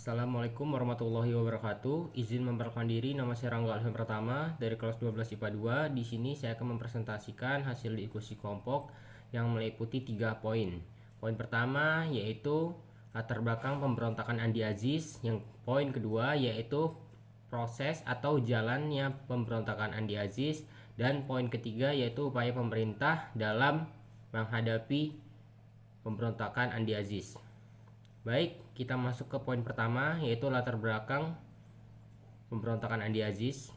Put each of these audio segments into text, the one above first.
Assalamualaikum warahmatullahi wabarakatuh. Izin memperkenalkan diri, nama saya Rangga Alfian Pratama dari kelas 12 IPA 2. Di sini saya akan mempresentasikan hasil diskusi kelompok yang meliputi 3 poin. Poin pertama yaitu latar belakang pemberontakan Andi Aziz. Yang poin kedua yaitu proses atau jalannya pemberontakan Andi Aziz, dan poin ketiga yaitu upaya pemerintah dalam menghadapi pemberontakan Andi Aziz. Baik, kita masuk ke poin pertama yaitu latar belakang pemberontakan Andi Aziz.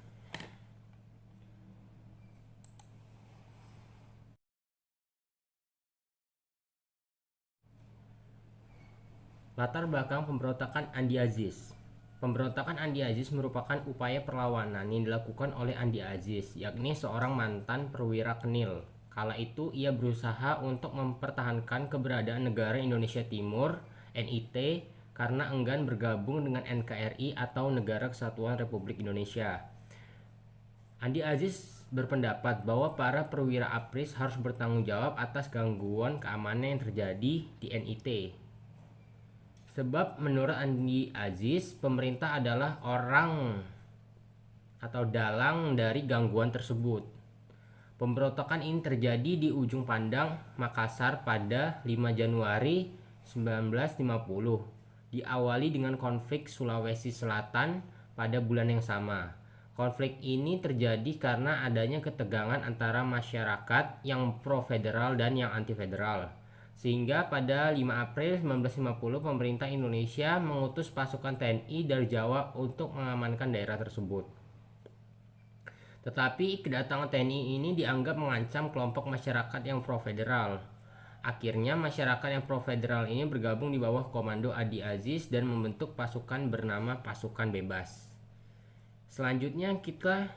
Latar belakang pemberontakan Andi Aziz. Pemberontakan Andi Aziz merupakan upaya perlawanan yang dilakukan oleh Andi Aziz, yakni seorang mantan perwira Kenil. Kala itu ia berusaha untuk mempertahankan keberadaan negara Indonesia Timur (NIT) karena enggan bergabung dengan NKRI atau Negara Kesatuan Republik Indonesia. Andi Aziz berpendapat bahwa para perwira APRIS harus bertanggung jawab atas gangguan keamanan yang terjadi di NIT. Sebab menurut Andi Aziz, pemerintah adalah orang atau dalang dari gangguan tersebut. Pemberontakan ini terjadi di ujung Pandang, Makassar pada 5 Januari 1950. Diawali dengan konflik Sulawesi Selatan pada bulan yang sama. Konflik ini terjadi karena adanya ketegangan antara masyarakat yang pro-federal dan yang anti-federal. Sehingga pada 5 April 1950 pemerintah Indonesia mengutus pasukan TNI dari Jawa untuk mengamankan daerah tersebut. Tetapi kedatangan TNI ini dianggap mengancam kelompok masyarakat yang pro-federal. Akhirnya masyarakat yang pro-federal ini bergabung di bawah komando Andi Aziz dan membentuk pasukan bernama Pasukan Bebas. Selanjutnya kita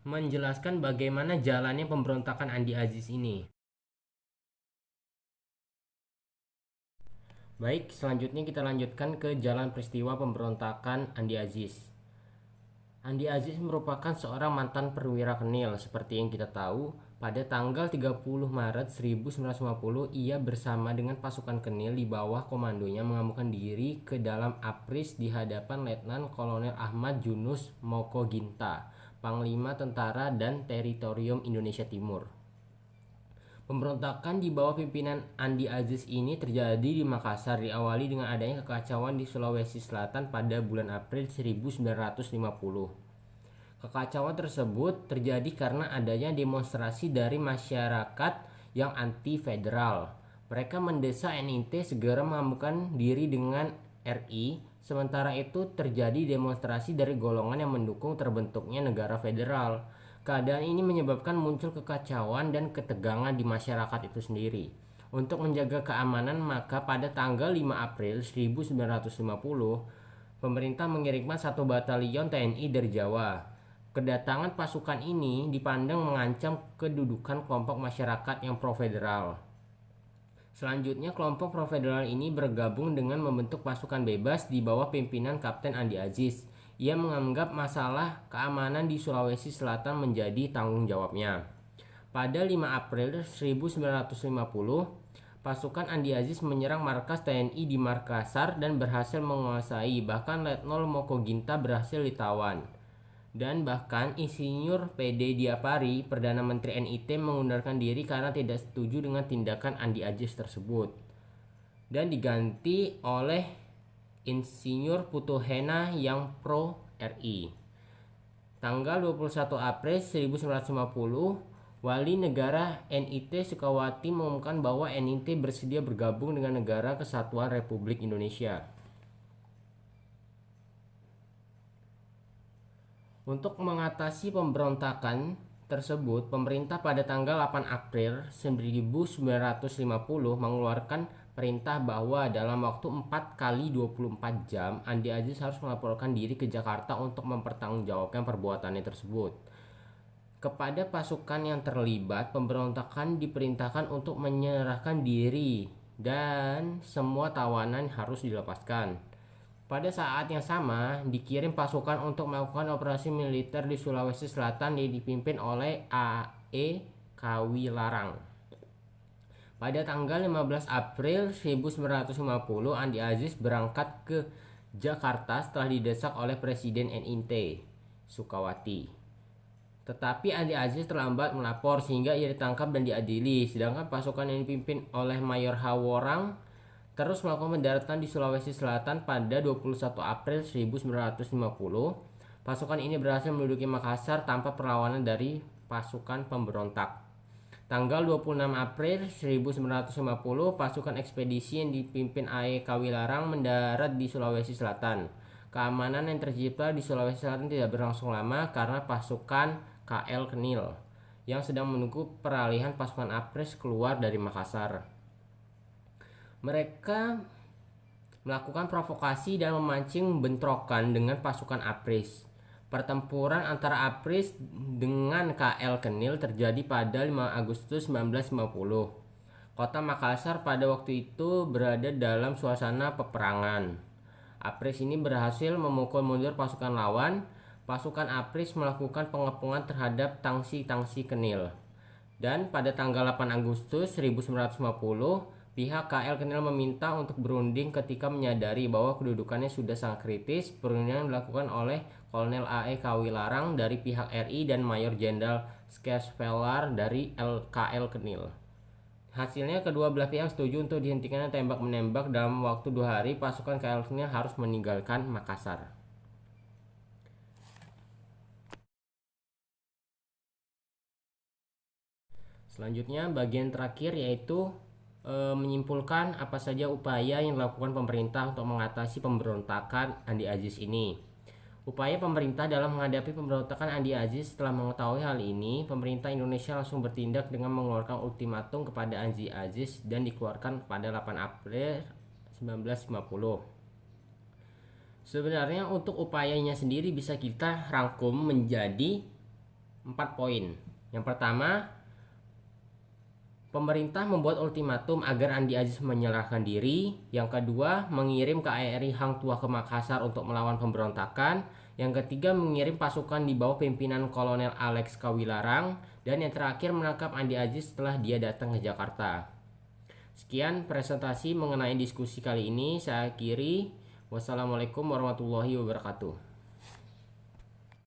menjelaskan bagaimana jalannya pemberontakan Andi Aziz ini. Baik, selanjutnya kita lanjutkan ke jalan peristiwa pemberontakan Andi Aziz. Andi Aziz merupakan seorang mantan perwira Kenil. Seperti yang kita tahu, pada tanggal 30 Maret 1950 ia bersama dengan pasukan Kenil di bawah komandonya mengamukan diri ke dalam APRIS di hadapan Letnan Kolonel Ahmad Yunus Mokoginta, Panglima Tentara dan Teritorium Indonesia Timur. Pemberontakan di bawah pimpinan Andi Aziz ini terjadi di Makassar, diawali dengan adanya kekacauan di Sulawesi Selatan pada bulan April 1950. Kekacauan tersebut terjadi karena adanya demonstrasi dari masyarakat yang anti-federal. Mereka mendesak NIT segera mengamukan diri dengan RI, sementara itu terjadi demonstrasi dari golongan yang mendukung terbentuknya negara federal. Keadaan ini menyebabkan muncul kekacauan dan ketegangan di masyarakat itu sendiri. Untuk menjaga keamanan, maka pada tanggal 5 April 1950, pemerintah mengirimkan 1 batalion TNI dari Jawa. Kedatangan pasukan ini dipandang mengancam kedudukan kelompok masyarakat yang pro-federal. Selanjutnya, kelompok pro-federal ini bergabung dengan membentuk pasukan bebas di bawah pimpinan Kapten Andi Aziz. Ia menganggap masalah keamanan di Sulawesi Selatan menjadi tanggung jawabnya. Pada 5 April 1950, pasukan Andi Aziz menyerang markas TNI di Makassar dan berhasil menguasai, bahkan Letnan Mokoginta berhasil ditawan. Dan bahkan Insinyur PD Diapari, Perdana Menteri NIT, mengundurkan diri karena tidak setuju dengan tindakan Andi Aziz tersebut dan diganti oleh Insinyur Putuhena yang pro RI. Tanggal 21 April 1950, Wali Negara NIT Sukawati mengumumkan bahwa NIT bersedia bergabung dengan Negara Kesatuan Republik Indonesia. Untuk mengatasi pemberontakan tersebut, pemerintah pada tanggal 8 April 1950 mengeluarkan perintah bahwa dalam waktu 4 kali 24 jam Andi Aziz harus melaporkan diri ke Jakarta untuk mempertanggungjawabkan perbuatannya tersebut. Kepada pasukan yang terlibat pemberontakan diperintahkan untuk menyerahkan diri dan semua tawanan harus dilepaskan. Pada saat yang sama, dikirim pasukan untuk melakukan operasi militer di Sulawesi Selatan yang dipimpin oleh A.E. Kawilarang. Pada tanggal 15 April 1950, Andi Aziz berangkat ke Jakarta setelah didesak oleh Presiden NIT, Sukawati. Tetapi Andi Aziz terlambat melapor sehingga ia ditangkap dan diadili. Sedangkan pasukan yang dipimpin oleh Mayor Haworang terus melakukan pendaratan di Sulawesi Selatan pada 21 April 1950. Pasukan ini berhasil menduduki Makassar tanpa perlawanan dari pasukan pemberontak. Tanggal 26 April 1950, pasukan ekspedisi yang dipimpin A.E. Kawilarang mendarat di Sulawesi Selatan. Keamanan yang tercipta di Sulawesi Selatan tidak berlangsung lama karena pasukan KL Kenil yang sedang menunggu peralihan pasukan APRIS keluar dari Makassar. Mereka melakukan provokasi dan memancing bentrokan dengan pasukan APRIS. Pertempuran antara APRIS dengan KL Kenil terjadi pada 5 Agustus 1950. Kota Makassar pada waktu itu berada dalam suasana peperangan. APRIS ini berhasil memukul mundur pasukan lawan. Pasukan APRIS melakukan pengepungan terhadap tangsi-tangsi Kenil. Dan pada tanggal 8 Agustus 1950, pihak KL Kenil meminta untuk berunding ketika menyadari bahwa kedudukannya sudah sangat kritis. Perundingan dilakukan oleh Kolonel A.E. Kawilarang dari pihak RI dan Mayor Jenderal Skesvelar dari KL Kenil. Hasilnya kedua belah pihak setuju untuk dihentikannya tembak-menembak. Dalam waktu 2 hari pasukan KL Kenil harus meninggalkan Makassar. Selanjutnya bagian terakhir yaitu menyimpulkan apa saja upaya yang dilakukan pemerintah untuk mengatasi pemberontakan Andi Aziz ini. Upaya pemerintah dalam menghadapi pemberontakan Andi Aziz. Setelah mengetahui hal ini, pemerintah Indonesia langsung bertindak dengan mengeluarkan ultimatum kepada Andi Aziz dan dikeluarkan pada 8 April 1950. Sebenarnya untuk upayanya sendiri bisa kita rangkum menjadi 4 poin. Yang pertama, pemerintah membuat ultimatum agar Andi Aziz menyerahkan diri. Yang kedua, mengirim KRI Hang Tuah ke Makassar untuk melawan pemberontakan. Yang ketiga, mengirim pasukan di bawah pimpinan Kolonel Alex Kawilarang. Dan yang terakhir, menangkap Andi Aziz setelah dia datang ke Jakarta. Sekian presentasi mengenai diskusi kali ini. Saya akhiri. Wassalamualaikum warahmatullahi wabarakatuh.